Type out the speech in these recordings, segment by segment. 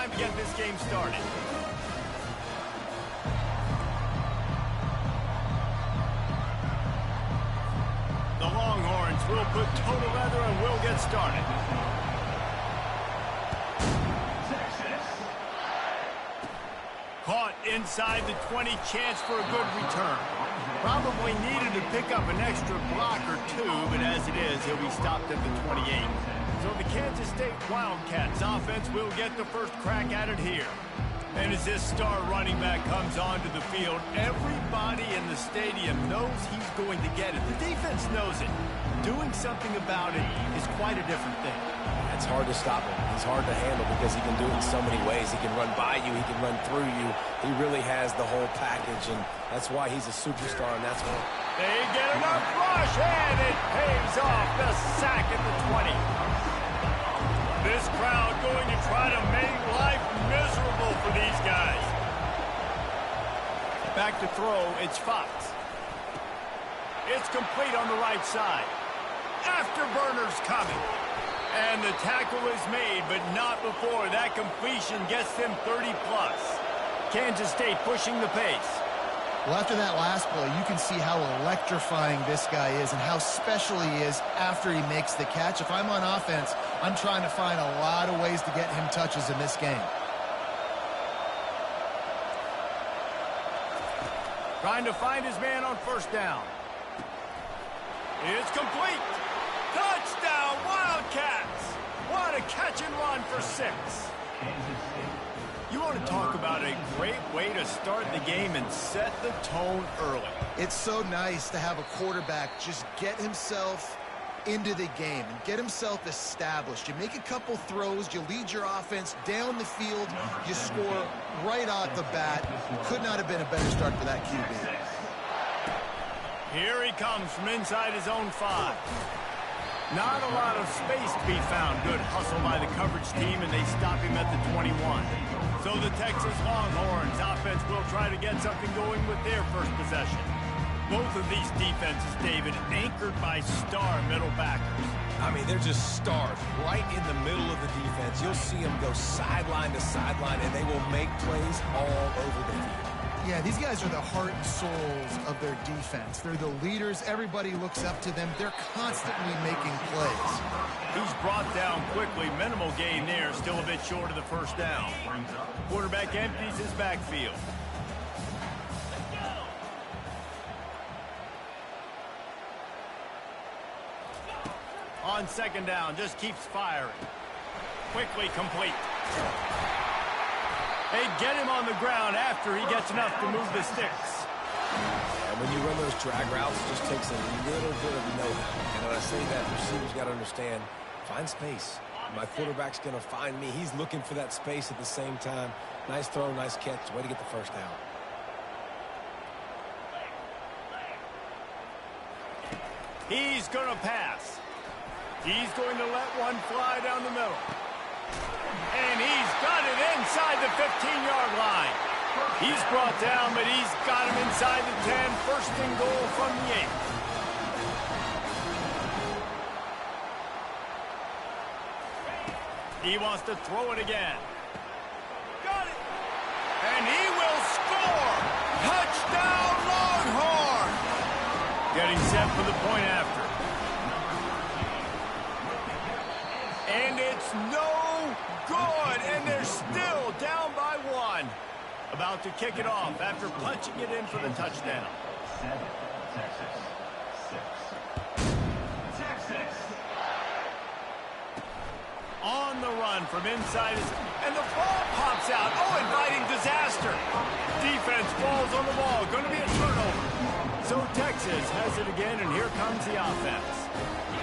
time to get this game started. The Longhorns will put total leather and will get started. Caught inside the 20, chance for a good return. Probably needed to pick up an extra block or two, but as it is, he'll be stopped at the 28. So the Kansas State Wildcats offense will get the first crack at it here. And as this star running back comes onto the field, everybody in the stadium knows he's going to get it. The defense knows it. Doing something about it is quite a different thing. It's hard to stop him. He's hard to handle because he can do it in so many ways. He can run by you. He can run through you. He really has the whole package, and that's why he's a superstar, and that's why. They get enough rush, and it pays off. The sack at the 20. This crowd going to try to make life miserable for these guys. Back to throw, it's Fox. It's complete on the right side. Afterburner's coming. And the tackle is made, but not before that completion gets them 30+. Kansas State pushing the pace. Well, after that last play, you can see how electrifying this guy is and how special he is after he makes the catch. If I'm on offense, I'm trying to find a lot of ways to get him touches in this game. Trying to find his man on first down. It's complete. Touchdown, Wildcats! What a catch and run for 6. You want to talk about a great way to start the game and set the tone early. It's so nice to have a quarterback just get himself into the game and get himself established. You make a couple throws, you lead your offense down the field, you score right off the bat. Could not have been a better start for that QB. Here he comes from inside his own 5. Not a lot of space to be found. Good hustle by the coverage team, and they stop him at the 21. So the Texas Longhorns offense will try to get something going with their first possession. Both of these defenses, David, anchored by star middle backers. I mean, they're just stars right in the middle of the defense. You'll see them go sideline to sideline, and they will make plays all over the field. Yeah, these guys are the heart and souls of their defense. They're the leaders. Everybody looks up to them. They're constantly making plays. He's brought down quickly. Minimal gain there. Still a bit short of the first down. Quarterback empties his backfield. On second down, just keeps firing. Quickly complete. They get him on the ground after he gets enough to move the sticks. And when you run those drag routes, it just takes a little bit of know-how. And when I say that, receivers got to understand, find space. My quarterback's going to find me. He's looking for that space at the same time. Nice throw, nice catch. Way to get the first down. He's going to pass. He's going to let one fly down the middle. And he's got it inside the 15-yard line. He's brought down, but he's got him inside the 10. First and goal from the 8. He wants to throw it again. Got it. And he will score. Touchdown, Longhorn. Getting set for the point after. And it's no good, and they're still down by 1. About to kick it off after punching it in for the touchdown. 7, Texas. 6. On the run from inside, and the ball pops out. Oh, inviting disaster. Defense falls on the ball. Going to be a turnover. So Texas has it again, and here comes the offense.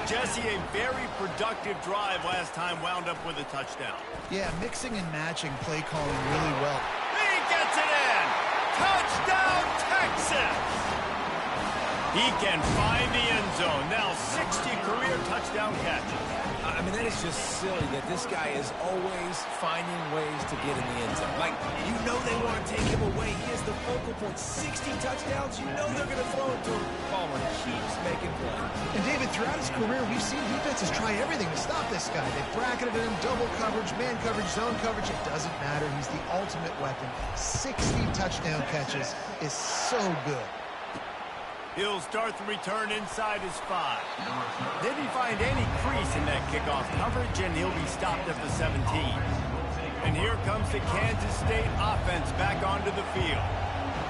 Jesse, a very productive drive last time, wound up with a touchdown. Yeah, mixing and matching play calling really well. He gets it in! Touchdown, Texas! He can find the end zone. Now 60 career touchdown catches. I mean, that is just silly that this guy is always finding ways to get in the end zone. Like, you know they want to take him away. He is the focal point. 60 touchdowns, you know they're going to throw it to him. Ballmer keeps making plays. And David, throughout his career, we've seen defenses try everything to stop this guy. They bracketed him, double coverage, man coverage, zone coverage. It doesn't matter. He's the ultimate weapon. 60 touchdown catches is so good. He'll start the return inside his 5. Did he find any crease in that kickoff coverage, and he'll be stopped at the 17. And here comes the Kansas State offense back onto the field.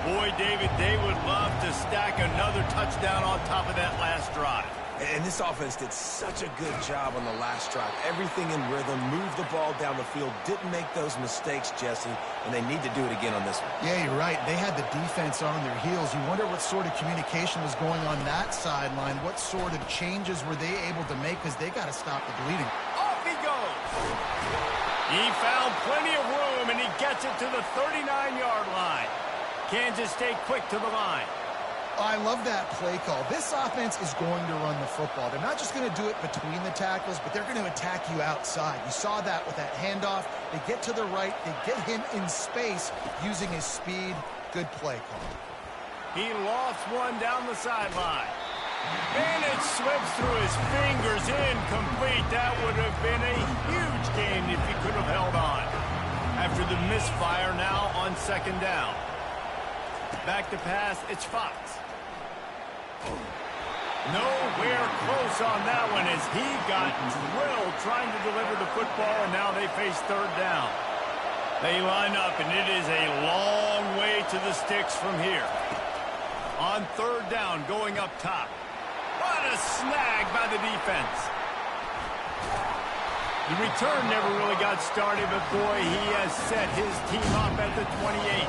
Boy, David, they would love to stack another touchdown on top of that last drive. And this offense did such a good job on the last drive. Everything in rhythm, moved the ball down the field, didn't make those mistakes, Jesse, and they need to do it again on this one. Yeah, you're right. They had the defense on their heels. You wonder what sort of communication was going on that sideline. What sort of changes were they able to make, because they got to stop the bleeding. Off he goes. He found plenty of room, and he gets it to the 39-yard line. Kansas State quick to the line. I love that play call. This offense is going to run the football. They're not just going to do it between the tackles, but they're going to attack you outside. You saw that with that handoff. They get to the right. They get him in space using his speed. Good play call. He lost one down the sideline. And it slips through his fingers, incomplete. That would have been a huge gain if he could have held on. After the misfire now on second down. Back to pass, it's Fox. Nowhere close on that one as he got drilled trying to deliver the football, and now they face third down. They line up, and it is a long way to the sticks from here. On third down, going up top. What a snag by the defense. The return never really got started, but boy, he has set his team up at the 28.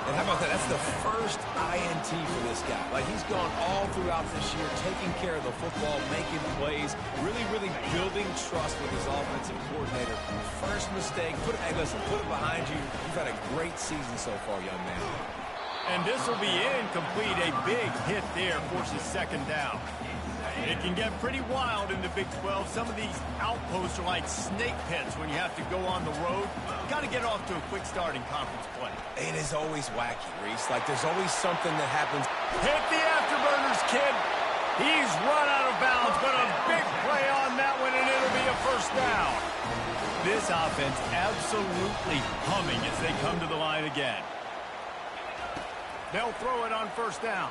And how about that? That's the first INT for this guy. Like, he's gone all throughout this year, taking care of the football, making plays, really building trust with his offensive coordinator. First mistake, hey, listen, put it behind you. You've had a great season so far, young man. And this will be incomplete. A big hit there forces second down. It can get pretty wild in the Big 12. Some of these outposts are like snake pits when you have to go on the road. Got to get off to a quick start in conference play. It is always wacky, Reese. Like, there's always something that happens. Hit the afterburners, kid. He's run out of bounds, but a big play on that one, and it'll be a first down. This offense absolutely humming as they come to the line again. They'll throw it on first down.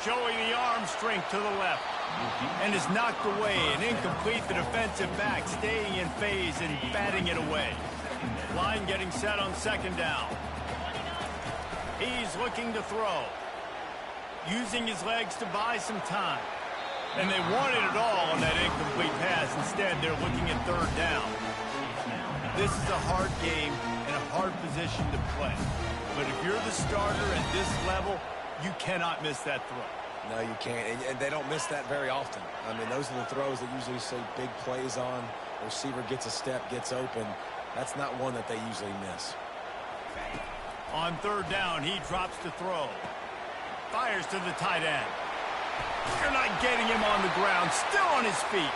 Showing the arm strength to the left. And is knocked away and incomplete. The defensive back staying in phase and batting it away. Line getting set on second down. He's looking to throw. Using his legs to buy some time. And they wanted it all on that incomplete pass. Instead, they're looking at third down. This is a hard game and a hard position to play. But if you're the starter at this level, you cannot miss that throw. No, you can't. And they don't miss that very often. I mean, those are the throws that usually see big plays on. The receiver gets a step, gets open. That's not one that they usually miss. On third down, he drops to throw. Fires to the tight end. They're not getting him on the ground. Still on his feet.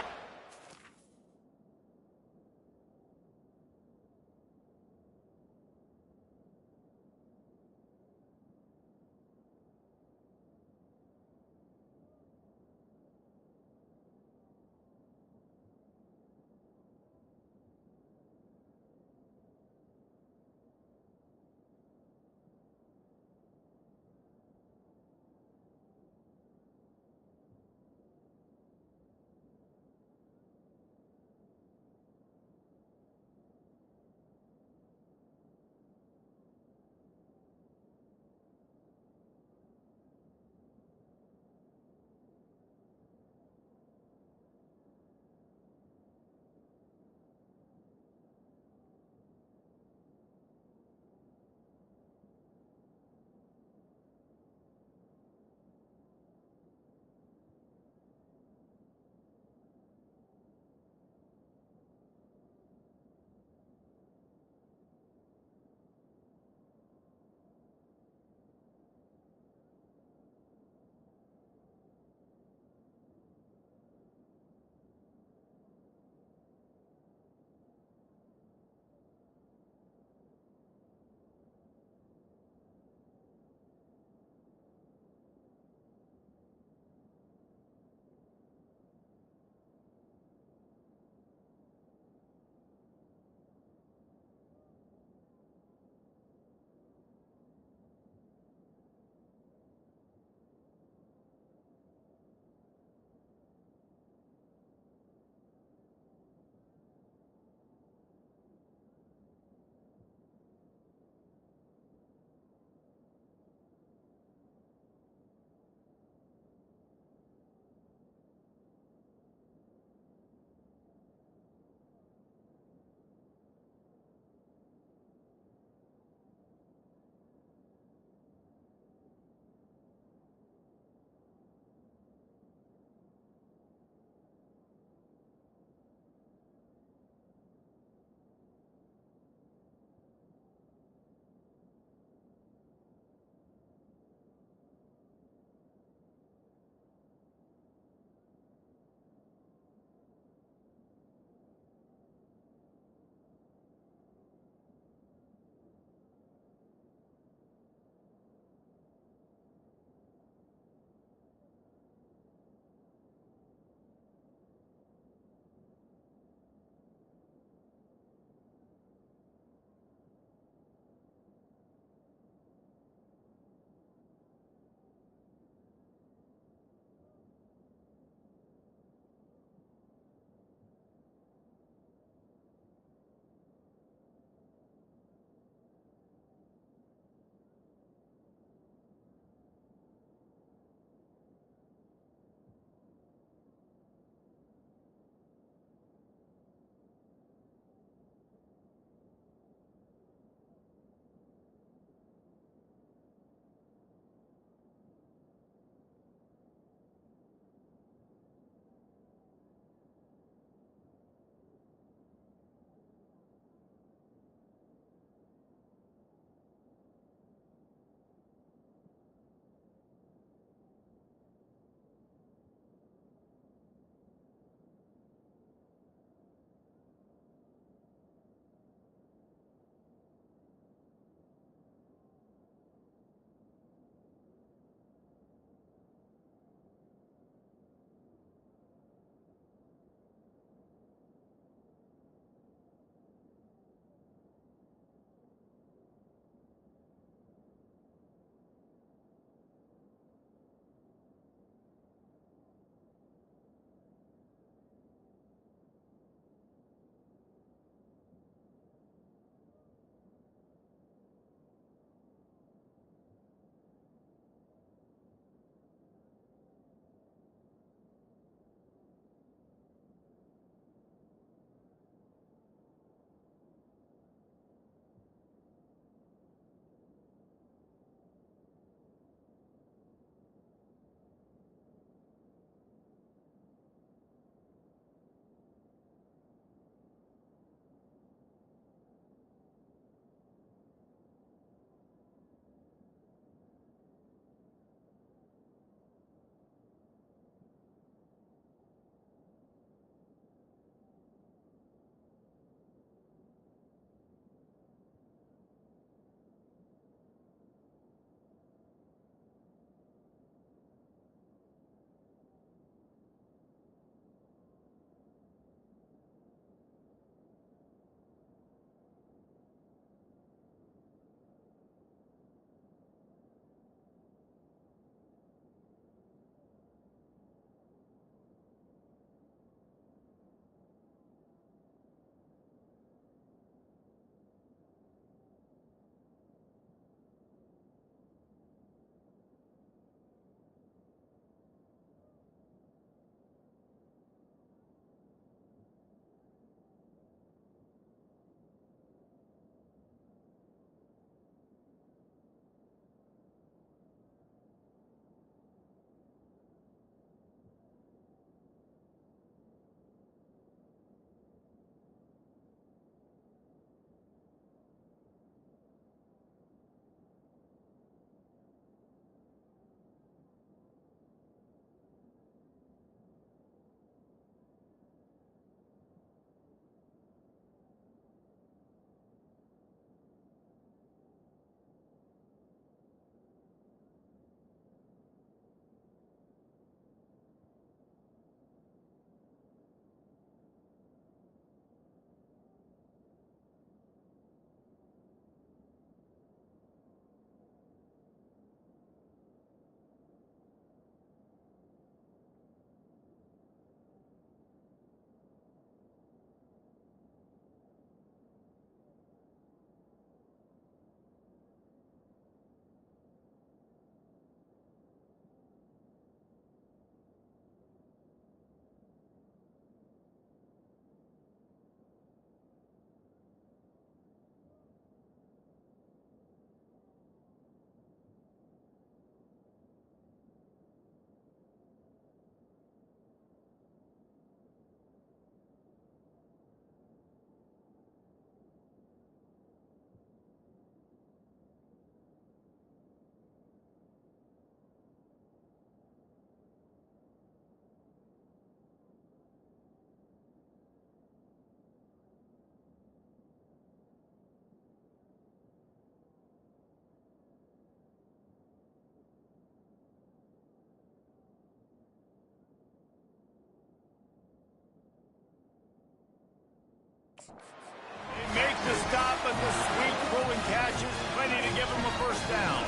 They make the stop, but the sweet throw and catch is plenty to give them a first down.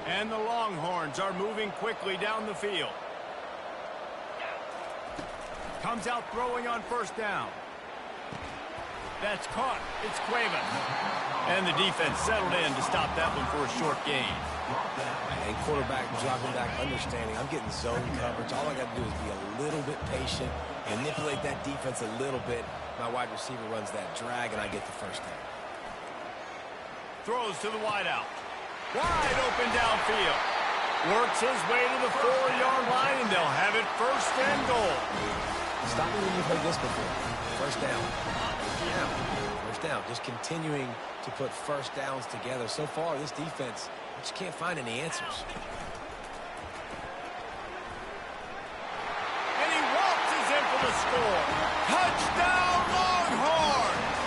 And the Longhorns are moving quickly down the field. Comes out throwing on first down. That's caught. It's Cuevas. And the defense settled in to stop that one for a short gain. And quarterback dropping back, understanding I'm getting zone coverage. All I got to do is be a little bit patient, manipulate that defense a little bit. My wide receiver runs that drag, and I get the first down. Throws to the wideout. Wide open downfield. Works his way to the 4-yard line, and they'll have it first and goal. Stop me when you've heard this before. First down. First down. Just continuing to put first downs together. So far, this defense just can't find any answers. And he waltzes in for the score. Touchdown, Longhorns!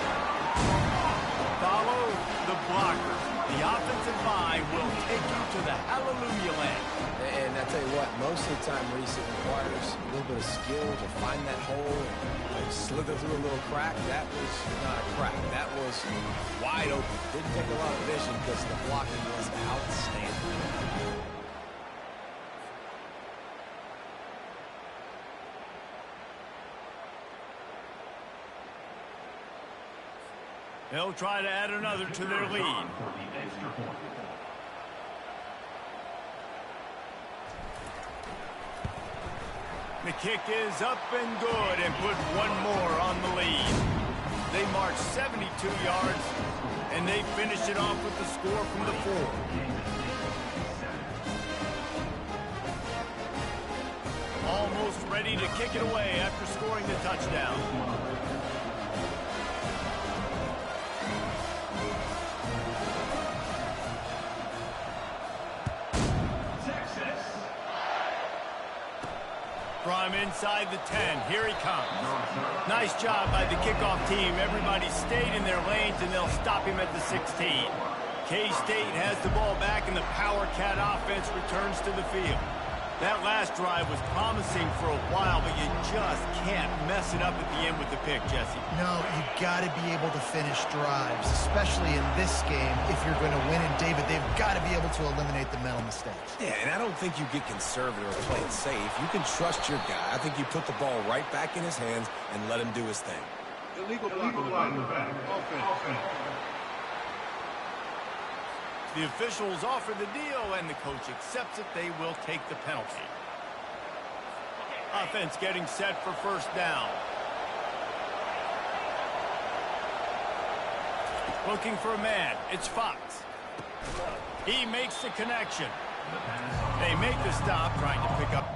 Follow the blocker. The offensive line will take you to the hallelujah land. And I tell you what, most of the time, Reese, it requires a little bit of skill to find that hole and slither through a little crack. That was not a crack. That was wide open. Didn't take a lot of vision because the blocking was outstanding. They'll try to add another to their lead. The kick is up and good and put one more on the lead. They march 72 yards, and they finish it off with the score from the 4. Almost ready to kick it away after scoring the touchdown. From inside the 10, here he comes. Nice job by the kickoff team. Everybody stayed in their lanes, and they'll stop him at the 16. K-State has the ball back, and the Power Cat offense returns to the field. That last drive was promising for a while, but you just can't mess it up at the end with the pick, Jesse. No, you got to be able to finish drives, especially in this game. If you're going to win in David, they've got to be able to eliminate the mental mistakes. Yeah, and I don't think you get conservative or play it safe. You can trust your guy. I think you put the ball right back in his hands and let him do his thing. Illegal block in the back. Offense. The officials offer the deal, and the coach accepts it. They will take the penalty. Offense getting set for first down. Looking for a man. It's Fox. He makes the connection. They make the stop, trying to pick up.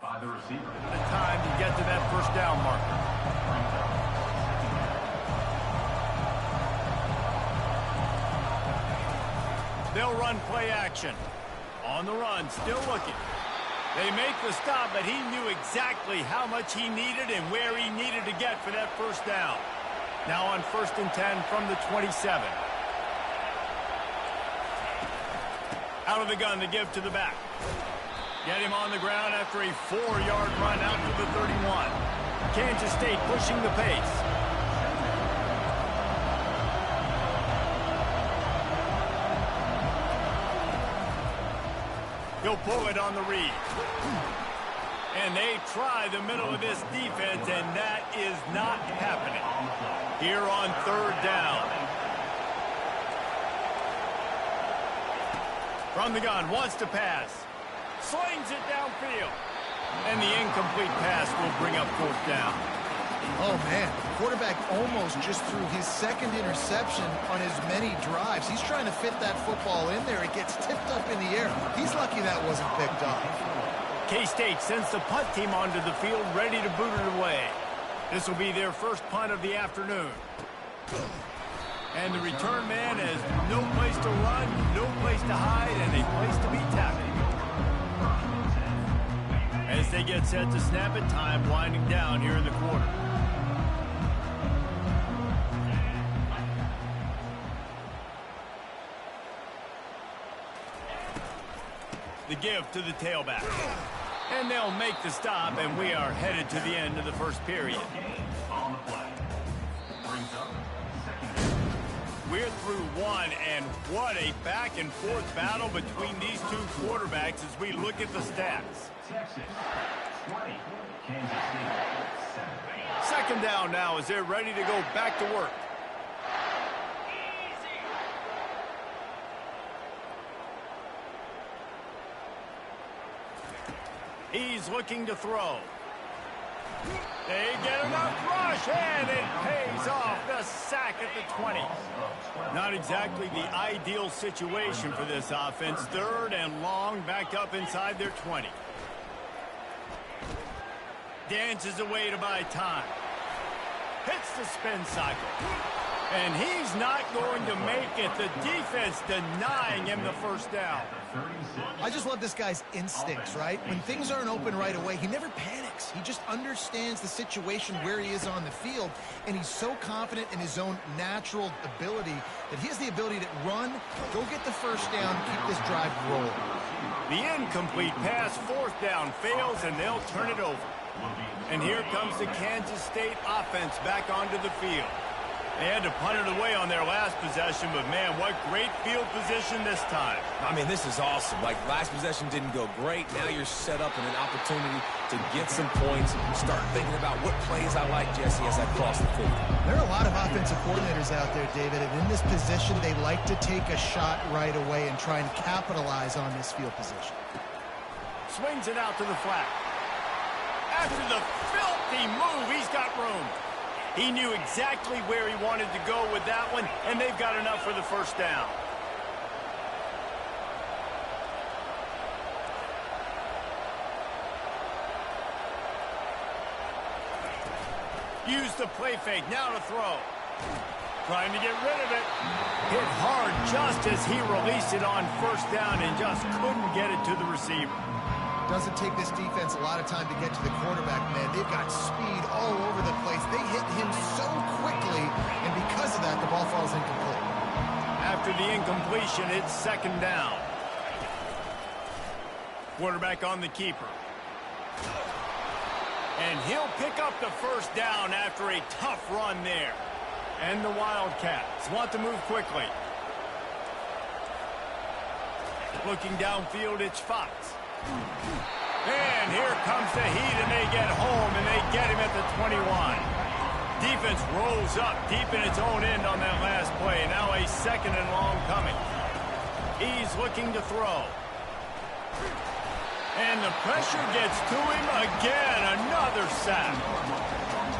By the receiver. The time to get to that first down marker. They'll run play action. On the run, still looking. They make the stop, but he knew exactly how much he needed and where he needed to get for that first down. Now on 1st and 10 from the 27. Out of the gun to give to the back. Get him on the ground after a 4-yard run out to the 31. Kansas State pushing the pace. He'll pull it on the read. And they try the middle of this defense, and that is not happening. Here on 3rd down. From the gun, wants to pass. Slings it downfield. And the incomplete pass will bring up 4th down. Oh, man. The quarterback almost just threw his second interception on as many drives. He's trying to fit that football in there. It gets tipped up in the air. He's lucky that wasn't picked off. K-State sends the punt team onto the field, ready to boot it away. This will be their first punt of the afternoon. And the return man has no place to run, no place to hide, and a place to be tackled. As they get set to snap it, time winding down here in the quarter. The give to the tailback. And they'll make the stop, and we are headed to the end of the first period. We're through one, and what a back-and-forth battle between these two quarterbacks as we look at the stats. Second down now as they're ready to go back to work. He's looking to throw. They get enough rush, and it pays off. The sack at the 20. Not exactly the ideal situation for this offense. Third and long, backed up inside their 20. Dances away to buy time. Hits the spin cycle. And he's not going to make it. The defense denying him the first down. I just love this guy's instincts, right? When things aren't open right away, he never panics. He just understands the situation where he is on the field, and he's so confident in his own natural ability that he has the ability to run, go get the first down, keep this drive rolling. The incomplete pass, fourth down, fails, and they'll turn it over. And here comes the Kansas State offense back onto the field. They had to punt it away on their last possession, but, man, what great field position this time. I mean, this is awesome. Like, last possession didn't go great. Now you're set up in an opportunity to get some points, start thinking about what plays I like, Jesse, as I cross the field. There are a lot of offensive coordinators out there, David, and in this position, they like to take a shot right away and try and capitalize on this field position. Swings it out to the flat. After the filthy move, he's got room. He knew exactly where he wanted to go with that one, and they've got enough for the first down. Use the play fake, now to throw. Trying to get rid of it. Hit hard just as he released it on first down and just couldn't get it to the receiver. Doesn't take this defense a lot of time to get to the quarterback, man. They've got speed all over the place. They hit him so quickly, and because of that, the ball falls incomplete. After the incompletion, it's second down. Quarterback on the keeper. And he'll pick up the first down after a tough run there. And the Wildcats want to move quickly. Looking downfield, it's Fox. And here comes the heat, and they get home, and they get him at the 21. Defense rolls up deep in its own end on that last play. Now a second and long coming. He's looking to throw. And the pressure gets to him again. Another sack.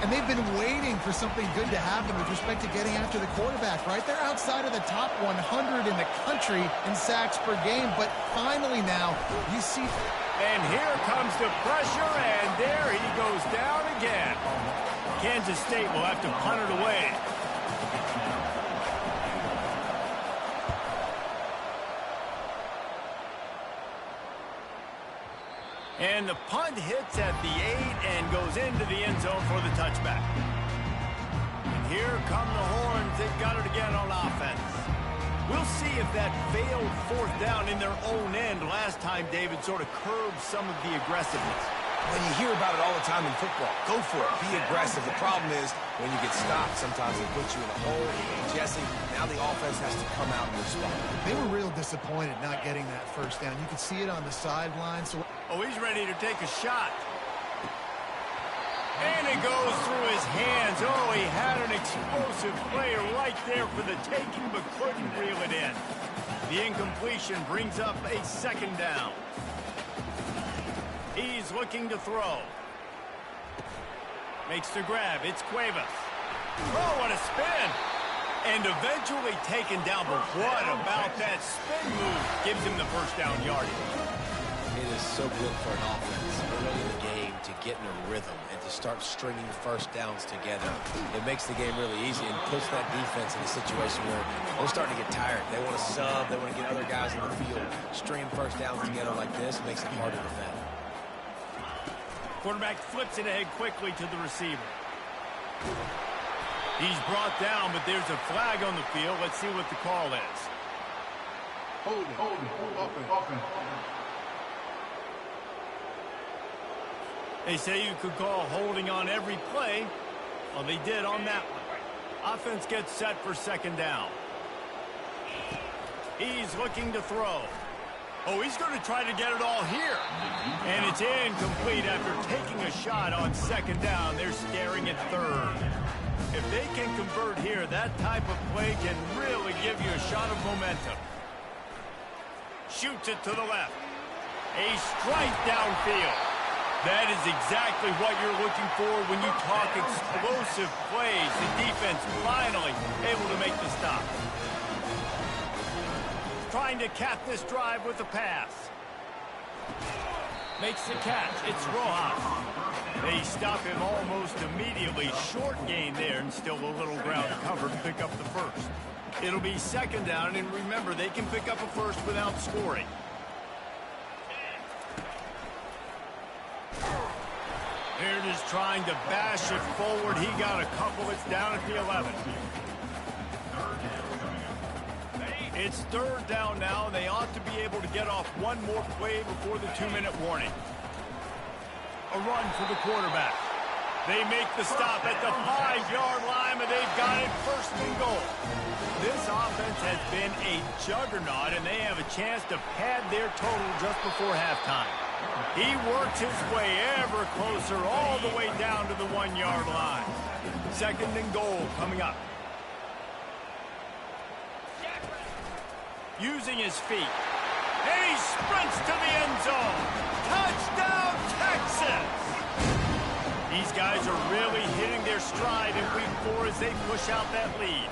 And they've been waiting for something good to happen with respect to getting after the quarterback, right? They're outside of the top 100 in the country in sacks per game, but finally now you see. And here comes the pressure, and there he goes down again. Kansas State will have to punt it away. And the punt hits at the 8 and goes into the end zone for the touchback. And here come the horns. They've got it again on offense. We'll see if that failed fourth down in their own end last time, David, sort of curbed some of the aggressiveness. When you hear about it all the time in football, go for it. Be aggressive. The problem is when you get stopped, sometimes it puts you in a hole. Jesse, now the offense has to come out and respond. They were real disappointed not getting that first down. You could see it on the sideline. So, he's ready to take a shot. And it goes through his hands. Oh, he had an explosive player right there for the taking, but couldn't reel it in. The incompletion brings up a second down. He's looking to throw. Makes the grab. It's Cuevas. Oh, what a spin. And eventually taken down. But what about that spin move gives him the first down yardage? It is so good for an offense early in the game to get in a rhythm and to start stringing first downs together. It makes the game really easy and puts that defense in a situation where they're starting to get tired. They want to sub. They want to get other guys in the field. Stringing first downs together like this makes it hard to defend. Quarterback flips it ahead quickly to the receiver. He's brought down, but there's a flag on the field. Let's see what the call is. Holding. Offense. They say you could call holding on every play. Well, they did on that one. Offense gets set for second down. He's looking to throw. Oh, he's going to try to get it all here. And it's incomplete after taking a shot on second down. They're staring at third. If they can convert here, that type of play can really give you a shot of momentum. Shoots it to the left. A strike downfield. That is exactly what you're looking for when you talk explosive plays. The defense finally able to make the stop. Trying to cap this drive with a pass. Makes the catch. It's Rojas. They stop him almost immediately. Short gain there and still a little ground cover to pick up the first. It'll be second down, and remember, they can pick up a first without scoring. Baird is trying to bash it forward. He got a couple. It's down at the 11. It's third down now, and they ought to be able to get off one more play before the 2-minute warning. A run for the quarterback. They make the stop at the 5-yard line, and they've got it first and goal. This offense has been a juggernaut, and they have a chance to pad their total just before halftime. He works his way ever closer all the way down to the 1-yard line. Second and goal coming up. Using his feet. And he sprints to the end zone. Touchdown, Texas! These guys are really hitting their stride in week 4 as they push out that lead.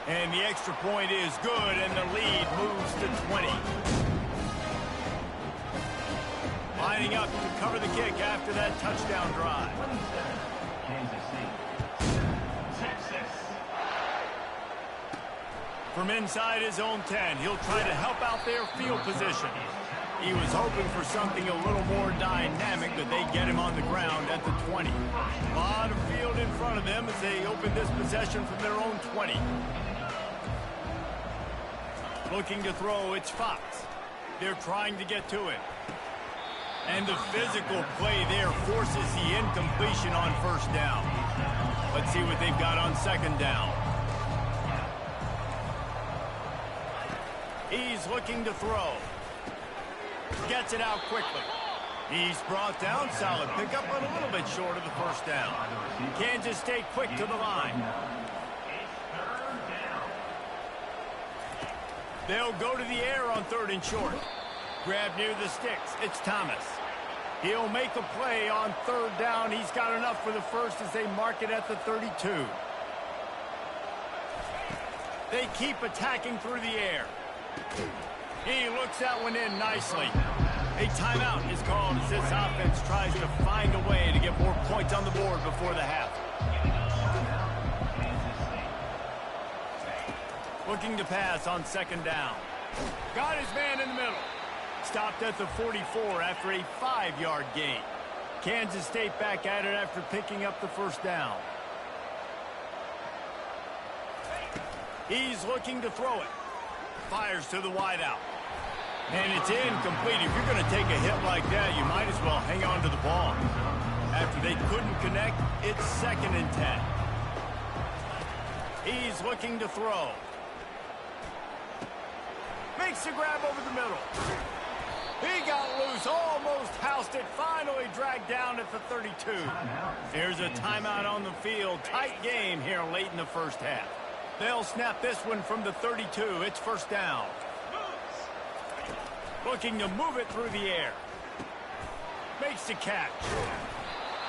And the extra point is good, and the lead moves to 20. Lining up to cover the kick after that touchdown drive. From inside his own 10, he'll try to help out their field position. He was hoping for something a little more dynamic, but they get him on the ground at the 20. A lot of field in front of them as they open this possession from their own 20. Looking to throw, it's Fox. They're trying to get to it. And the physical play there forces the incompletion on first down. Let's see what they've got on second down. He's looking to throw. Gets it out quickly. He's brought down. Solid pickup, but a little bit short of the first down. Kansas State quick to the line. They'll go to the air on third and short. Grab near the sticks. It's Thomas. He'll make a play on third down. He's got enough for the first as they mark it at the 32. They keep attacking through the air. He looks that one in nicely. A timeout is called as this offense tries to find a way to get more points on the board before the half. Looking to pass on second down. Got his man in the middle. Stopped at the 44 after a 5-yard gain. Kansas State back at it after picking up the first down. He's looking to throw it. Fires to the wideout. And it's incomplete. If you're going to take a hit like that, you might as well hang on to the ball. After they couldn't connect, it's second and 10. He's looking to throw. Makes the grab over the middle. He got loose, almost housed it, finally dragged down at the 32. There's a timeout on the field. Tight game here late in the first half. They'll snap this one from the 32. It's first down. Looking to move it through the air. Makes the catch.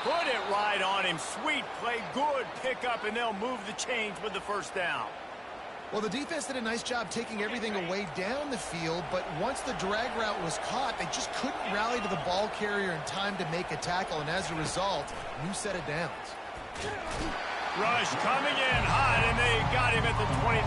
Put it right on him. Sweet play, good pickup, and they'll move the chains with the first down. Well, the defense did a nice job taking everything away down the field, but once the drag route was caught, they just couldn't rally to the ball carrier in time to make a tackle, and as a result, new set of downs. Rush coming in hot, and they got him at the 29.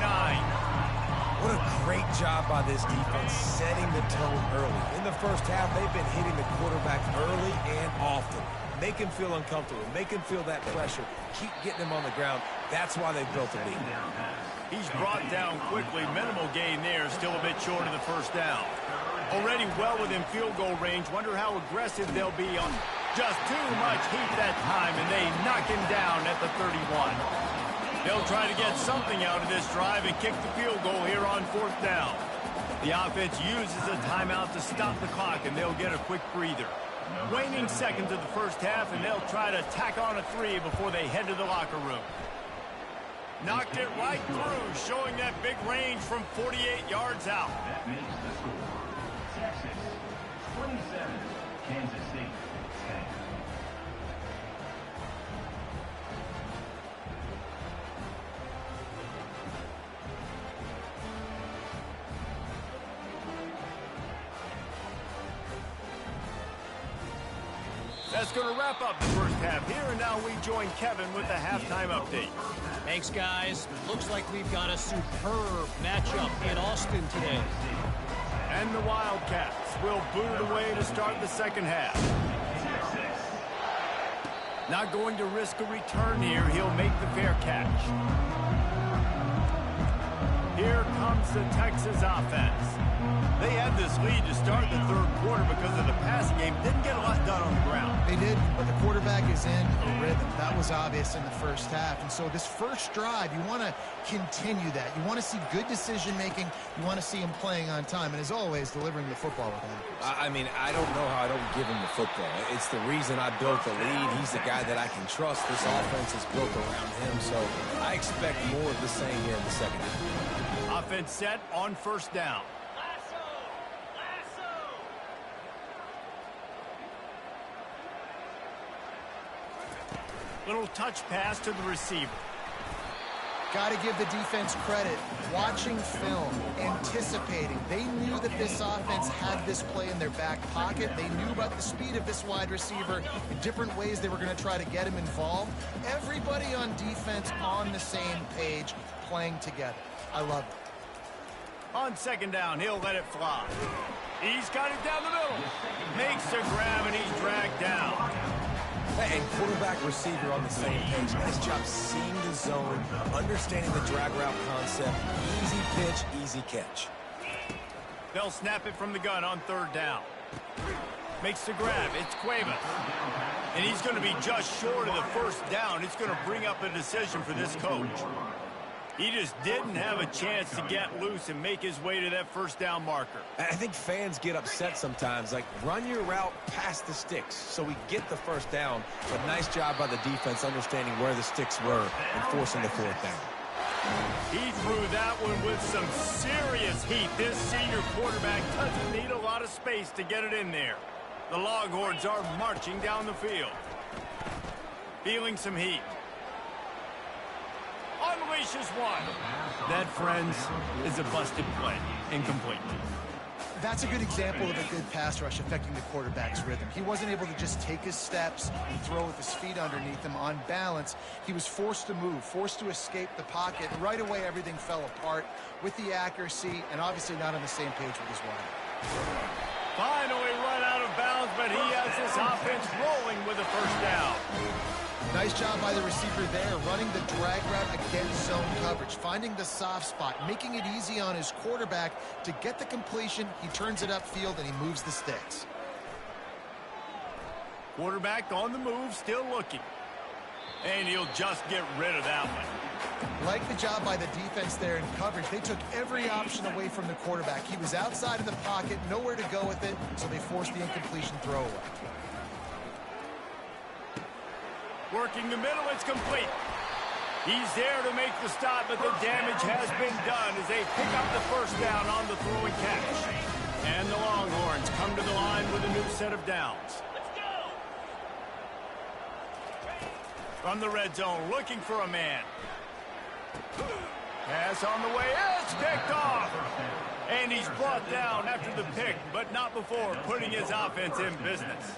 What a great job by this defense setting the tone early. In the first half, they've been hitting the quarterback early and often. Make him feel uncomfortable. Make him feel that pressure. Keep getting him on the ground. That's why they've built a lead. He's brought down quickly. Minimal gain there. Still a bit short of the first down. Already well within field goal range. Wonder how aggressive they'll be on just too much heat that time, and they knock him down at the 31. They'll try to get something out of this drive and kick the field goal here on 4th down. The offense uses a timeout to stop the clock, and they'll get a quick breather. Waning seconds of the first half, and they'll try to tack on a 3 before they head to the locker room. Knocked it right through, showing that big range from 48 yards out. That makes the score. Texas 27, Kansas State 10. That's going to wrap up the first half here, and now we join Kevin with the halftime update. Thanks, guys. Looks like we've got a superb matchup in Austin today. And the Wildcats will boot it away to start the second half. Not going to risk a return here. He'll make the fair catch. Here comes the Texas offense. They had this lead to start the third quarter because of the passing game. Didn't get a lot done on the ground. They did, but the quarterback is in a rhythm. That was obvious in the first half. And so this first drive, you want to continue that. You want to see good decision-making. You want to see him playing on time. And as always, delivering the football with accuracy. I mean, I don't know how I don't give him the football. It's the reason I built the lead. He's the guy that I can trust. This offense is built around him. So I expect more of the same here in the second half. Offense set on first down. Little touch pass to the receiver. Got to give the defense credit. Watching film, anticipating. They knew that this offense had this play in their back pocket. They knew about the speed of this wide receiver in different ways they were going to try to get him involved. Everybody on defense on the same page, playing together. I love it. On second down, he'll let it fly. He's got it down the middle. Makes the grab, and he's dragged down. And quarterback receiver on the same page. Nice job seeing the zone, understanding the drag route concept. Easy pitch, easy catch. They'll snap it from the gun on third down. Makes the grab. It's Cueva. And he's going to be just short of the first down. It's going to bring up a decision for this coach. He just didn't have a chance to get loose and make his way to that first down marker. I think fans get upset sometimes, like run your route past the sticks so we get the first down. But nice job by the defense understanding where the sticks were and forcing the fourth down. He threw that one with some serious heat. This senior quarterback doesn't need a lot of space to get it in there. The Longhorns are marching down the field. Feeling some heat. Unleashes one. That, friends, is a busted play. Incomplete. That's a good example of a good pass rush affecting the quarterback's rhythm. He wasn't able to just take his steps and throw with his feet underneath him on balance. He was forced to move, forced to escape the pocket. Right away, everything fell apart with the accuracy and obviously not on the same page with his wide. Finally run out of bounds, but he has this offense rolling with a first down. Nice job by the receiver there, running the drag route against zone coverage, finding the soft spot, making it easy on his quarterback to get the completion. He turns it upfield, and he moves the sticks. Quarterback on the move, still looking. And he'll just get rid of that one. Like the job by the defense there in coverage. They took every option away from the quarterback. He was outside of the pocket, nowhere to go with it, so they forced the incompletion throwaway. Working the middle, it's complete. He's there to make the stop, but the damage has been done as they pick up the first down on the throwing catch. And the Longhorns come to the line with a new set of downs. From the red zone, looking for a man. Pass on the way, it's picked off. And he's brought down after the pick, but not before putting his offense in business.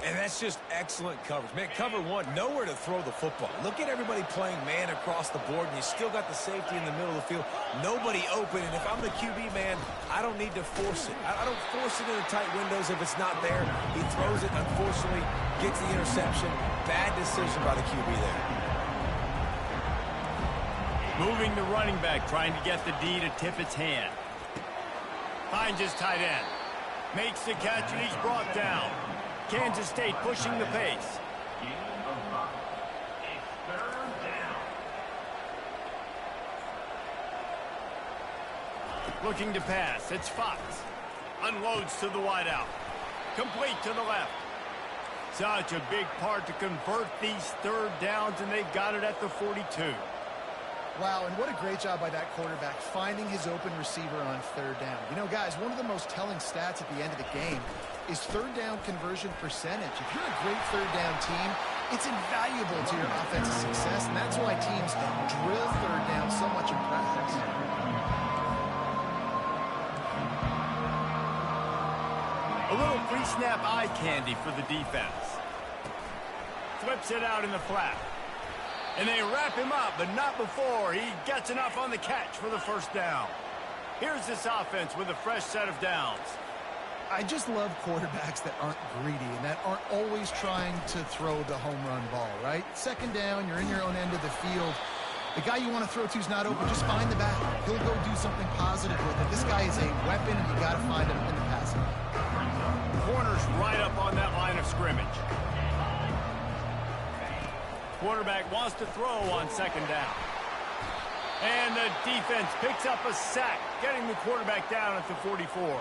And that's just excellent coverage. Man, cover one, nowhere to throw the football. Look at everybody playing man across the board, and you still got the safety in the middle of the field. Nobody open, and if I'm the QB, man, I don't need to force it. I don't force it into tight windows if it's not there. He throws it, unfortunately, gets the interception. Bad decision by the QB there. Moving the running back, trying to get the D to tip its hand. Finds his tight end. Makes the catch, and he's brought down. Kansas State pushing the pace. Gain of 5. It's third down. Looking to pass. It's Fox. Unloads to the wideout. Complete to the left. Such a big part to convert these third downs, and they got it at the 42. Wow, and what a great job by that quarterback finding his open receiver on third down. You know, guys, one of the most telling stats at the end of the game is third down conversion percentage. If you're a great third down team, it's invaluable to your offensive success, and that's why teams drill third down so much in practice. A little pre-snap eye candy for the defense. Flips it out in the flat. And they wrap him up, but not before he gets enough on the catch for the first down. Here's this offense with a fresh set of downs. I just love quarterbacks that aren't greedy and that aren't always trying to throw the home run ball, right? Second down, you're in your own end of the field. The guy you want to throw to is not open. Just find the back. He'll go do something positive with it. This guy is a weapon, and you got to find him in the passing. Corner's right up on that line of scrimmage. Quarterback wants to throw on second down. And the defense picks up a sack, getting the quarterback down at the 44.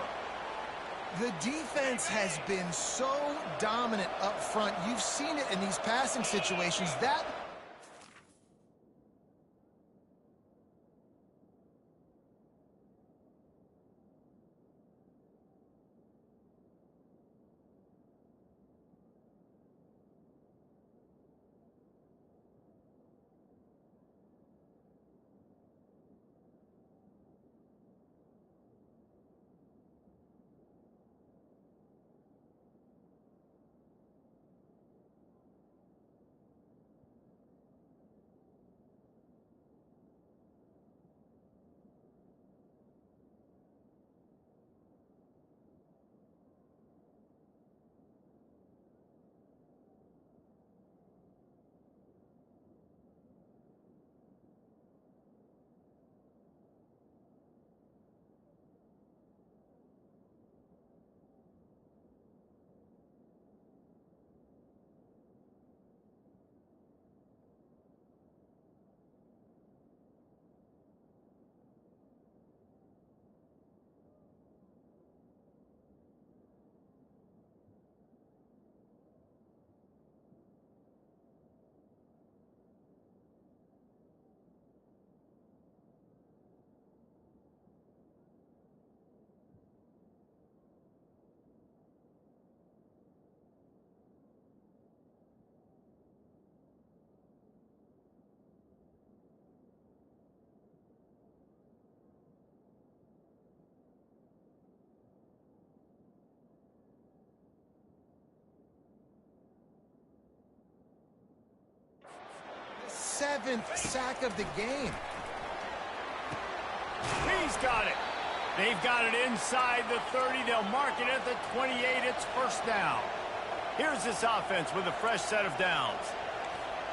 The defense has been so dominant up front. You've seen it in these passing situations. That seventh sack of the game. He's got it. They've got it inside the 30. They'll mark it at the 28. It's first down. Here's this offense with a fresh set of downs.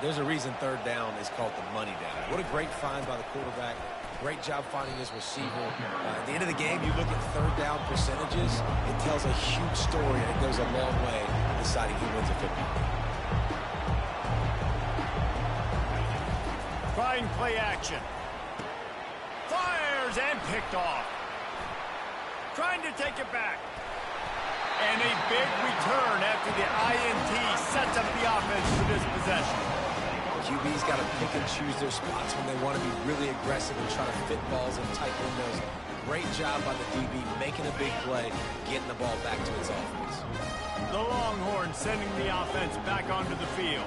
There's a reason third down is called the money down. What a great find by the quarterback. Great job finding his receiver. At the end of the game, you look at third down percentages. It tells a huge story, and it goes a long way in deciding who wins a football game. Trying play action. Fires and picked off. Trying to take it back. And a big return after the INT sets up the offense for this possession. QB's got to pick and choose their spots when they want to be really aggressive and try to fit balls in tight windows. Great job by the DB making a big play, getting the ball back to its offense. The Longhorns sending the offense back onto the field.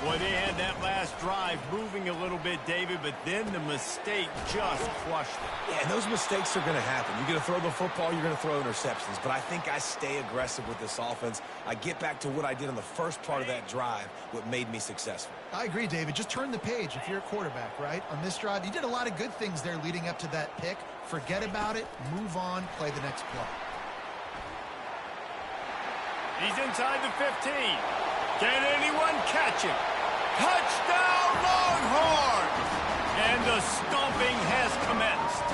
Boy, they had that last drive moving a little bit, David, but then the mistake just crushed it. Yeah, and those mistakes are going to happen. You're going to throw the football, you're going to throw interceptions, but I think I stay aggressive with this offense. I get back to what I did on the first part of that drive, what made me successful. I agree, David. Just turn the page if you're a quarterback, right? On this drive, you did a lot of good things there leading up to that pick. Forget about it, move on, play the next play. He's inside the 15. Can anyone catch him? Touchdown, Longhorns! And the stomping has commenced.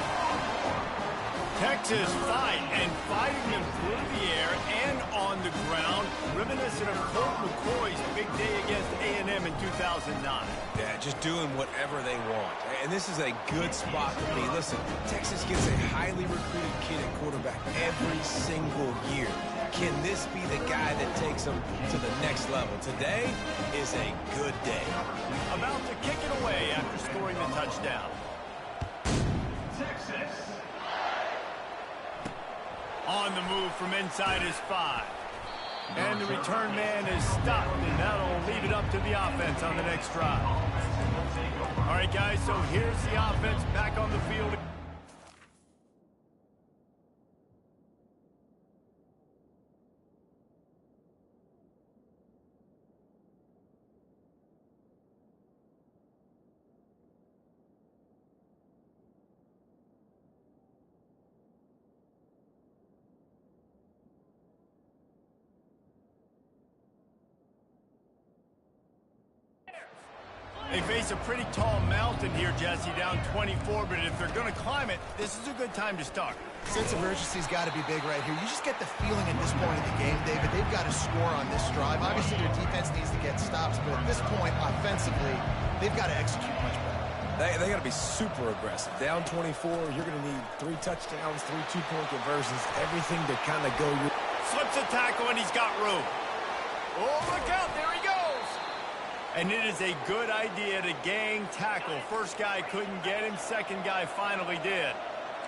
Texas fighting them through the air and on the ground, reminiscent of Colt McCoy's big day against A&M in 2009. Yeah, just doing whatever they want. And this is a good spot to be. Listen, Texas gets a highly recruited kid at quarterback every single year. Can this be the guy that takes them to the next level? Today is a good day. About to kick it away after scoring the touchdown. Texas. On the move from inside his 5. And the return man is stopped, and that'll leave it up to the offense on the next drive. All right, guys, so here's the offense back on the field. They face a pretty tall mountain here, Jesse, down 24, but if they're going to climb it, this is a good time to start. Sense of urgency's got to be big right here. You just get the feeling at this point in the game, David, they've got to score on this drive. Obviously, their defense needs to get stops, but at this point, offensively, they've got to execute much better. They got to be super aggressive. Down 24, you're going to need 3 touchdowns, 3 two-point conversions, everything to kind of go your... Slips a tackle, and he's got room. Oh, look out, there he goes. And it is a good idea to gang tackle. First guy couldn't get him, second guy finally did.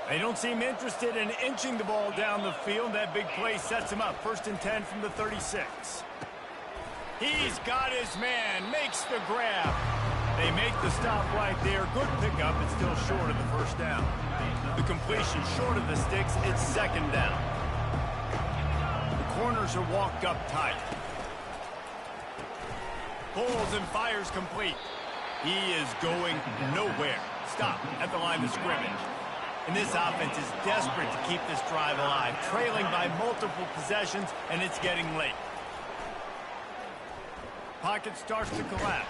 They don't seem interested in inching the ball down the field. That big play sets him up. 1st and 10 from the 36. He's got his man, makes the grab. They make the stop right there. Good pickup, but still short of the first down. The completion short of the sticks, it's 2nd down. The corners are walked up tight. Pulls and fires complete. He is going nowhere. Stop at the line of scrimmage. And this offense is desperate to keep this drive alive, trailing by multiple possessions, and it's getting late. Pocket starts to collapse.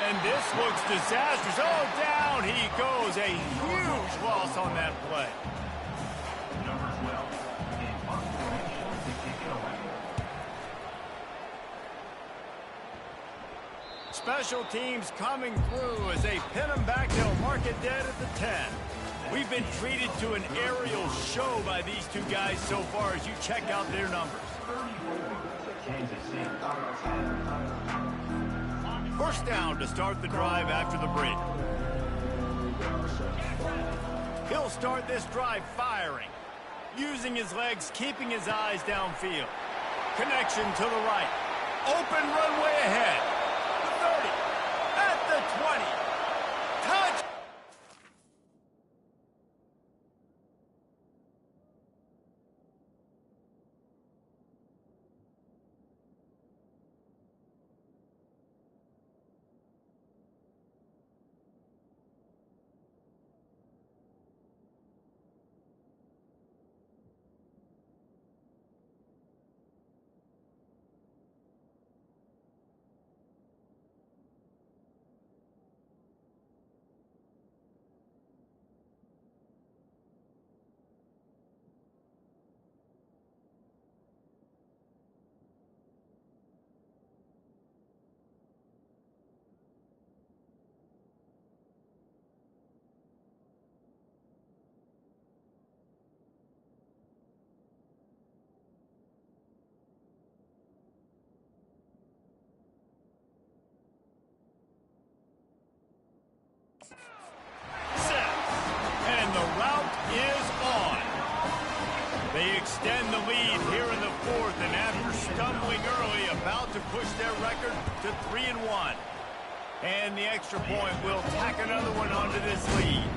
And this looks disastrous. Oh, down he goes. A huge loss on that play. Number 12 in punt formation to kick it away. Special teams coming through as they pin them back. They'll mark it dead at the 10. We've been treated to an aerial show by these two guys so far as you check out their numbers. 34, Kansas State. 1st down to start the drive after the break. He'll start this drive firing, using his legs, keeping his eyes downfield. Connection to the right. Open runway ahead. The 30. At the 20. Touch. And the route is on. They extend the lead here in the 4th, and after stumbling early, about to push their record to 3-1. And the extra point will tack another one onto this lead.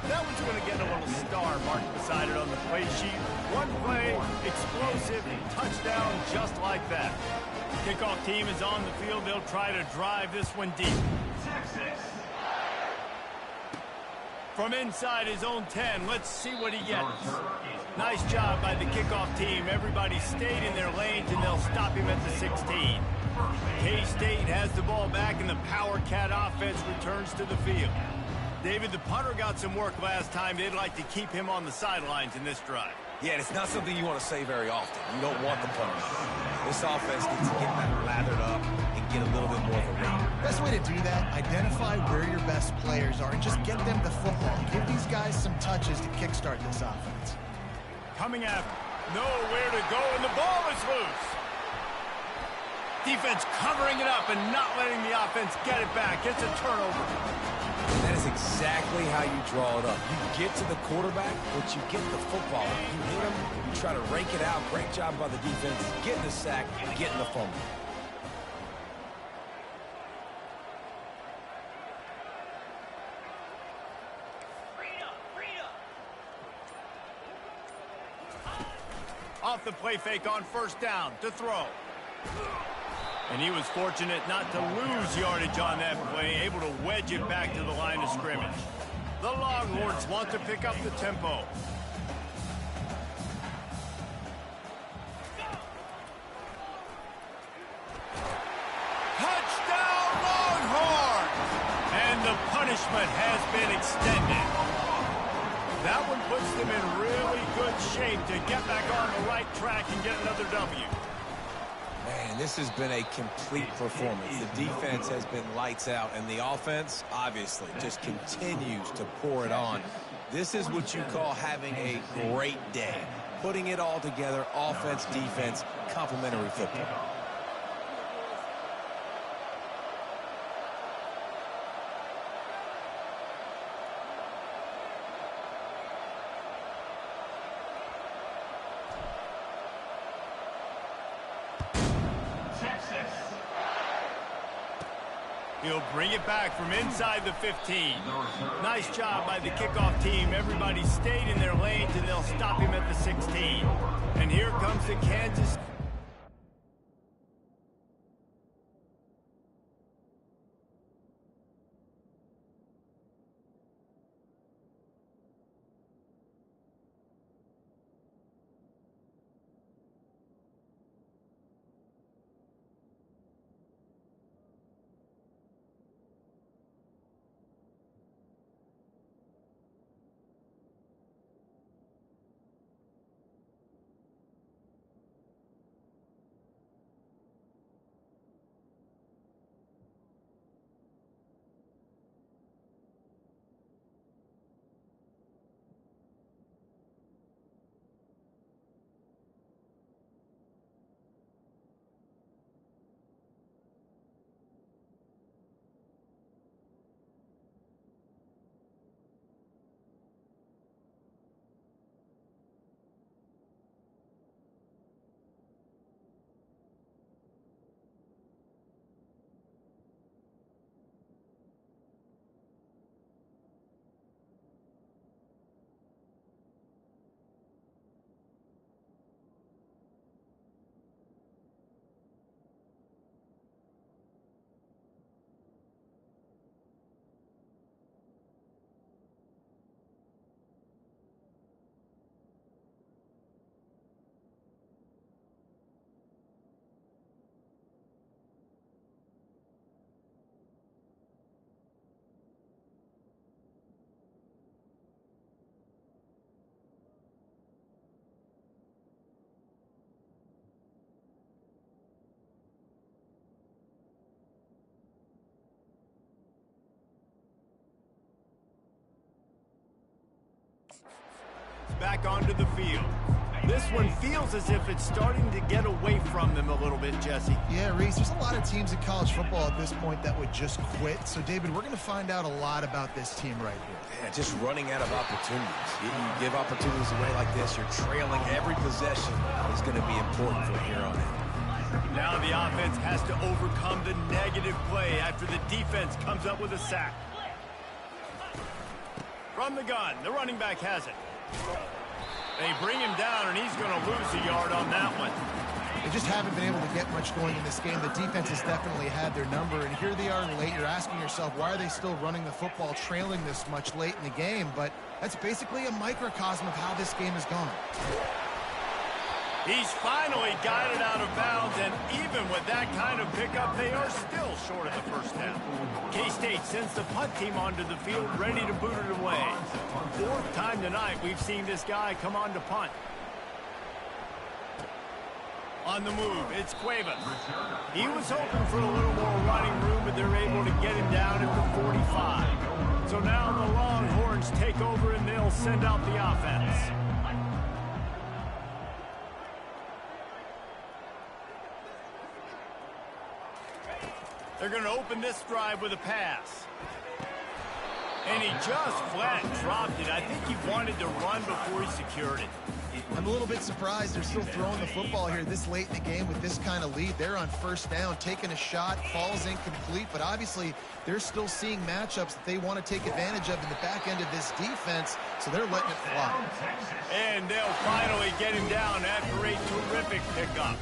That one's going to get a little star marked beside it on the play sheet. One play, explosive, touchdown just like that. Kickoff team is on the field. They'll try to drive this one deep. Texas. From inside his own 10, let's see what he gets. Nice job by the kickoff team. Everybody stayed in their lanes, and they'll stop him at the 16. K-State has the ball back, and the Power Cat offense returns to the field. David, the punter got some work last time. They'd like to keep him on the sidelines in this drive. Yeah, and it's not something you want to say very often. You don't want the punter. This offense needs to get that lathered up and get a little bit more of a read. Best way to do that, identify where your best players are and just get them the football. Give these guys some touches to kickstart this offense. Coming at him. Nowhere to go, and the ball is loose. Defense covering it up and not letting the offense get it back. It's a turnover. And that is exactly how you draw it up. You get to the quarterback, but you get the football. You hit him, you try to rake it out. Great job by the defense, getting the sack, getting the fumble. Off the play fake on first down to throw. And he was fortunate not to lose yardage on that play, able to wedge it back to the line of scrimmage. The Longhorns want to pick up the tempo. Touchdown, Longhorns! And the punishment has been extended. That one puts them in really good shape to get back on the right track and get another W. Man, this has been a complete performance. The defense has been lights out, and the offense, obviously, just continues to pour it on. This is what you call having a great day. Putting it all together, offense, defense, complementary football. He'll bring it back from inside the 15. Nice job by the kickoff team. Everybody stayed in their lanes, and they'll stop him at the 16. And here comes the Kansas. Back onto the field. This one feels as if it's starting to get away from them a little bit, Jesse. Yeah, Reese, there's a lot of teams in college football at this point that would just quit. So, David, we're going to find out a lot about this team right here. Yeah, just running out of opportunities. You give opportunities away like this, you're trailing. Every possession is going to be important from here on in. Now the offense has to overcome the negative play after the defense comes up with a sack. From the gun, the running back has it. They bring him down, and he's going to lose a yard on that one. They just haven't been able to get much going in this game. The defense has definitely had their number, and here they are late. You're asking yourself, why are they still running the football, trailing this much late in the game? But that's basically a microcosm of how this game has gone. He's finally got it out of bounds, and even with that kind of pickup, they are still short of the first down. KC State sends the punt team onto the field, ready to boot it away. Fourth time tonight we've seen this guy come on to punt. On the move, it's Cuevas. He was hoping for a little more running room, but they're able to get him down at the 45. So now the Longhorns take over and they'll send out the offense. They're going to open this drive with a pass. And he just flat dropped it. I think he wanted to run before he secured it. I'm a little bit surprised they're still throwing the football here this late in the game with this kind of lead. They're on first down, taking a shot, falls incomplete, but obviously they're still seeing matchups that they want to take advantage of in the back end of this defense, so they're letting it fly. And they'll finally get him down after a terrific pickup.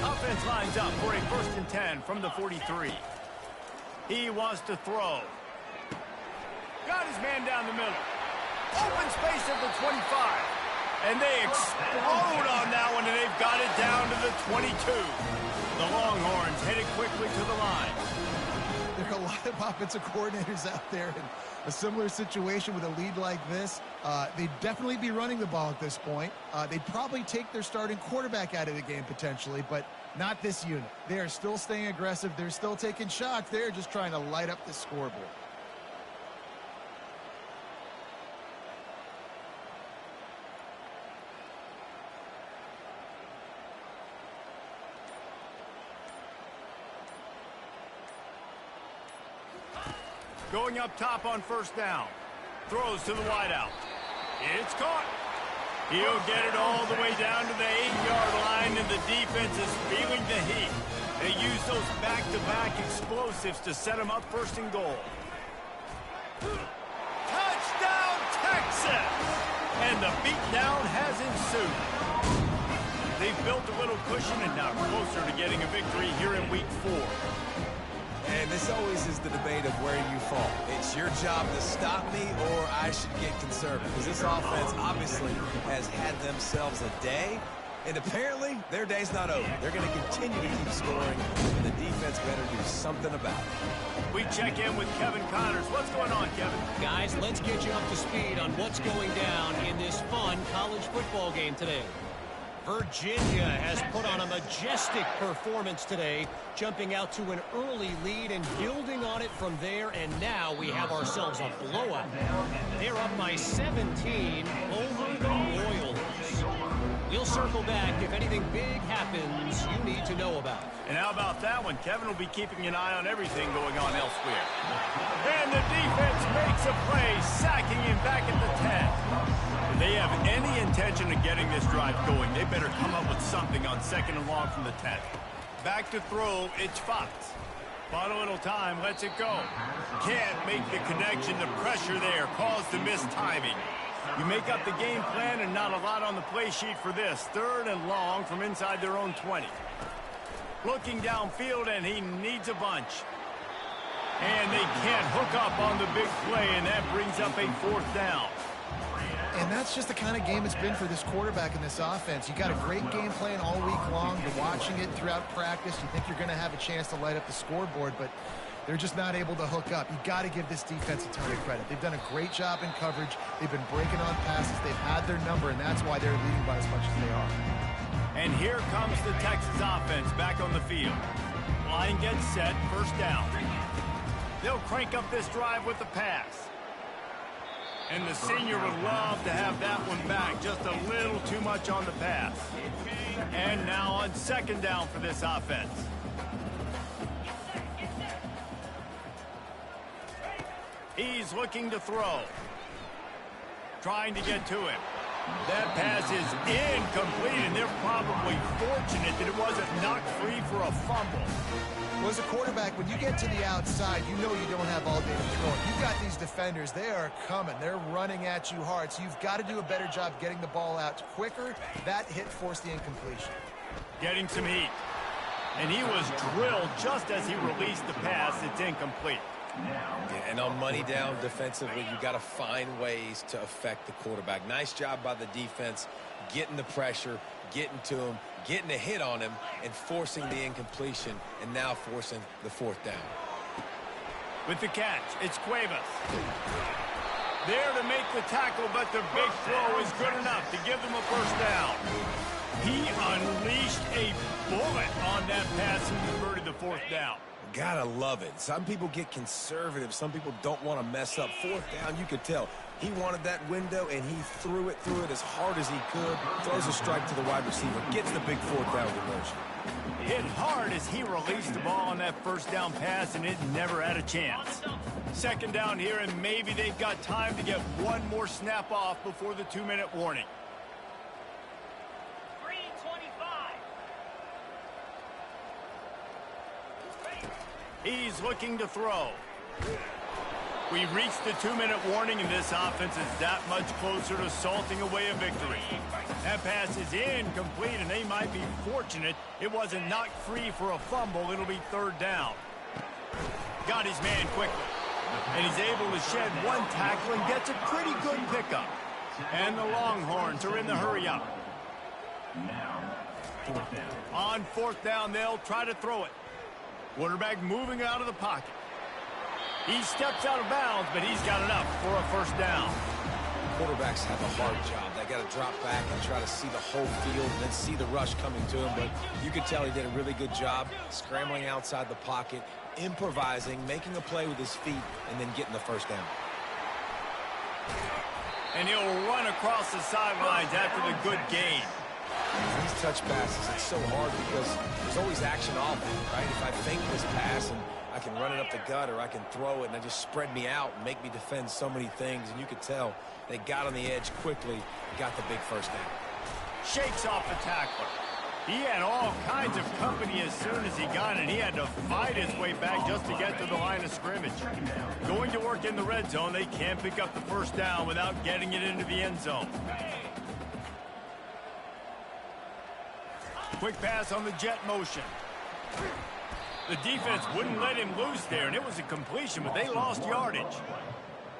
Offense lines up for a 1st and 10 from the 43. He wants to throw. Got his man down the middle. Open space at the 25. And they explode on that one, and they've got it down to the 22. The Longhorns headed quickly to the line. There are a lot of offensive coordinators out there in a similar situation with a lead like this. They'd definitely be running the ball at this point. They'd probably take their starting quarterback out of the game potentially, but not this unit. They are still staying aggressive. They're still taking shots. They're just trying to light up the scoreboard. Going up top on first down. Throws to the wideout. It's caught. He'll get it all the way down to the 8-yard line, and the defense is feeling the heat. They use those back-to-back explosives to set them up 1st and goal. Touchdown, Texas! And the beatdown has ensued. They've built a little cushion and now closer to getting a victory here in Week 4. And this always is the debate of where you fall. It's your job to stop me, or I should get conservative. Because this offense obviously has had themselves a day, and apparently their day's not over. They're going to continue to keep scoring, and the defense better do something about it. We check in with Kevin Connors. What's going on, Kevin? Guys, let's get you up to speed on what's going down in this fun college football game today. Virginia has put on a majestic performance today, jumping out to an early lead and building on it from there, and now we have ourselves a blowout. They're up by 17 over the Royals. We'll circle back if anything big happens you need to know about. And how about that one? Kevin will be keeping an eye on everything going on elsewhere. And the defense makes a play, sacking him back at the 10. If they have any intention of getting this drive going, they better come up with something on 2nd and long from the 10. Back to throw, it's Fox. Bought a little time, lets it go. Can't make the connection. The pressure there caused the missed timing. You make up the game plan and not a lot on the play sheet for this. 3rd and long from inside their own 20. Looking downfield, and he needs a bunch. And they can't hook up on the big play, and that brings up a 4th down. And that's just the kind of game it's been for this quarterback in this offense. You got a great game plan all week long. You're watching it throughout practice. You think you're going to have a chance to light up the scoreboard, but they're just not able to hook up. You got to give this defense a ton of credit. They've done a great job in coverage. They've been breaking on passes. They've had their number, and that's why they're leading by as much as they are. And here comes the Texas offense back on the field. Line gets set, 1st down. They'll crank up this drive with the pass. And the senior would love to have that one back. Just a little too much on the pass. And now on 2nd down for this offense. He's looking to throw. Trying to get to him. That pass is incomplete, and they're probably fortunate that it wasn't knocked free for a fumble. Well, as a quarterback, when you get to the outside, you know you don't have all day to throw it. You've got these defenders. They are coming. They're running at you hard, so you've got to do a better job getting the ball out quicker. That hit forced the incompletion. Getting some heat. And he was drilled just as he released the pass. It's incomplete. Yeah, and on money down defensively, you got to find ways to affect the quarterback. Nice job by the defense, getting the pressure, getting to him, getting a hit on him, and forcing the incompletion, and now forcing the 4th down. With the catch, it's Cuevas. There to make the tackle, but the big throw is good enough to give them a first down. He unleashed a bullet on that pass and converted the fourth down. Gotta love it. Some people get conservative. Some people don't want to mess up. Fourth down, you could tell. He wanted that window, and he threw it as hard as he could. Throws a strike to the wide receiver. Gets the big fourth down conversion. Hit hard as he released the ball on that first down pass, and it never had a chance. Second down here, and maybe they've got time to get one more snap off before the 2-minute warning. 3:25. He's looking to throw. We've reached the 2-minute warning, and this offense is that much closer to salting away a victory. That pass is incomplete, and they might be fortunate it wasn't knocked free for a fumble. It'll be third down. Got his man quickly, and he's able to shed one tackle and gets a pretty good pickup. And the Longhorns are in the hurry-up. Now, fourth down. On fourth down, they'll try to throw it. Quarterback moving out of the pocket. He steps out of bounds, but he's got enough for a first down. Quarterbacks have a hard job. They got to drop back and try to see the whole field and then see the rush coming to him. But you could tell he did a really good job scrambling outside the pocket, improvising, making a play with his feet, and then getting the first down. And he'll run across the sidelines after the good gain. These touch passes, it's so hard because there's always action on them, right? If I fake this pass and I can run it up the gut, or I can throw it and they just spread me out and make me defend so many things. And you could tell they got on the edge quickly, got the big first down. Shakes off the tackler. He had all kinds of company as soon as he got it. He had to fight his way back just to get to the line of scrimmage. Going to work in the red zone, they can't pick up the first down without getting it into the end zone. Quick pass on the jet motion. The defense wouldn't let him loose there, and it was a completion, but they lost yardage.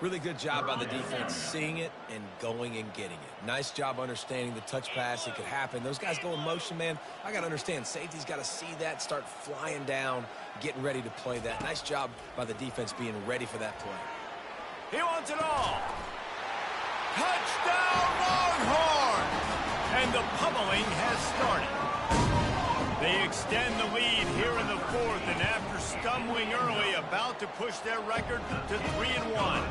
Really good job by the defense seeing it and going and getting it. Nice job understanding the touch pass. It could happen. Those guys go in motion, man. I got to understand. Safety's got to see that, start flying down, getting ready to play that. Nice job by the defense being ready for that play. He wants it all. Touchdown, Longhorns! And the pummeling has started. They extend the lead here in the fourth, and after stumbling early, about to push their record to 3-1.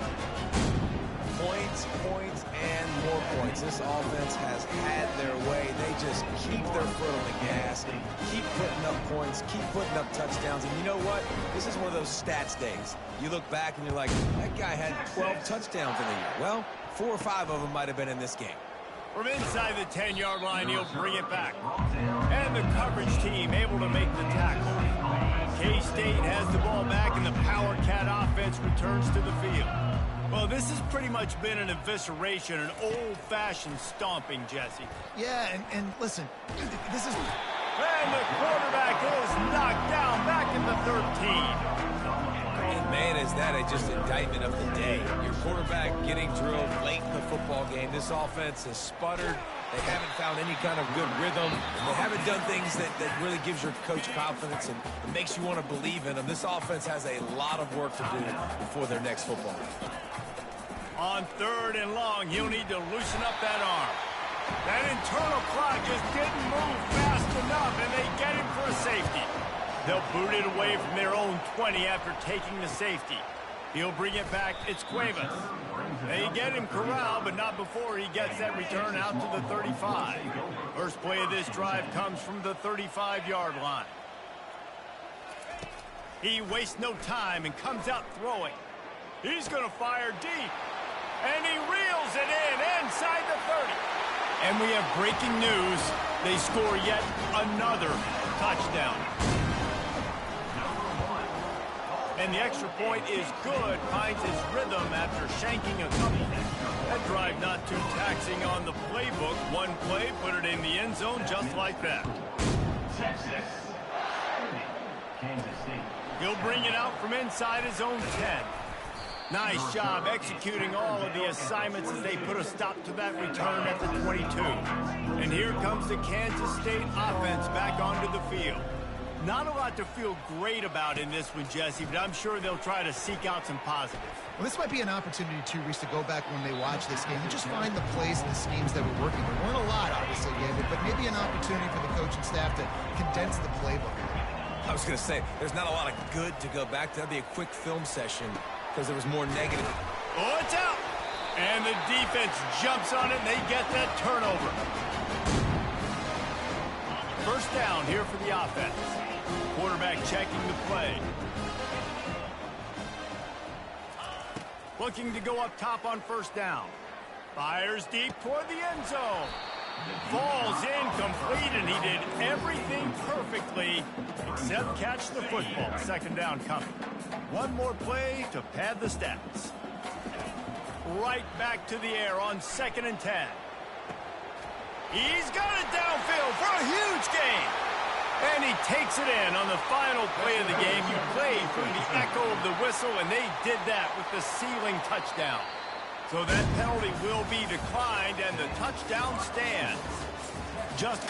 Points, and more points. This offense has had their way. They just keep their foot on the gas, keep putting up points, keep putting up touchdowns. And you know what? This is one of those stats days. You look back and you're like, that guy had 12 touchdowns in the year. Well, 4 or 5 of them might have been in this game. From inside the 10-yard line, he'll bring it back. And the coverage team able to make the tackle. K-State has the ball back, and the Power Cat offense returns to the field. Well, this has pretty much been an evisceration, an old-fashioned stomping, Jesse. Yeah, and listen, this is... And the quarterback is knocked down back in the 13. And man, is that just indictment of the day. Your quarterback getting drilled late in the football game. This offense has sputtered. They haven't found any kind of good rhythm. They haven't done things that really gives your coach confidence and makes you want to believe in them. This offense has a lot of work to do before their next football game. On 3rd and long, he'll need to loosen up that arm. That internal clock just didn't move fast enough, and they get him for a safety. They'll boot it away from their own 20 after taking the safety. He'll bring it back. It's Cuevas. They get him corralled, but not before he gets that return out to the 35. First play of this drive comes from the 35-yard line. He wastes no time and comes out throwing. He's going to fire deep. And he reels it in inside the 30. And we have breaking news. They score yet another touchdown. And the extra point is good. Finds his rhythm after shanking a couple. That drive not too taxing on the playbook. One play, put it in the end zone just like that. Kansas State. He'll bring it out from inside his own 10. Nice job executing all of the assignments as they put a stop to that return at the 22. And here comes the Kansas State offense back onto the field. Not a lot to feel great about in this one, Jesse, but I'm sure they'll try to seek out some positives. Well, this might be an opportunity, too, Reese, to go back when they watch this game and just find the plays and the schemes that were working. There weren't a lot, obviously, but maybe an opportunity for the coaching staff to condense the playbook. I was going to say, there's not a lot of good to go back to. That'd be a quick film session because there was more negative. Oh, it's out! And the defense jumps on it, and they get that turnover. First down here for the offense. Quarterback checking the play. Looking to go up top on first down. Fires deep toward the end zone. Falls incomplete, and he did everything perfectly except catch the football. Second down coming. One more play to pad the stats. Right back to the air on 2nd and 10. He's got it downfield for a huge gain. And he takes it in on the final play of the game. You play through the echo of the whistle, and they did that with the ceiling touchdown. So that penalty will be declined, and the touchdown stands. Just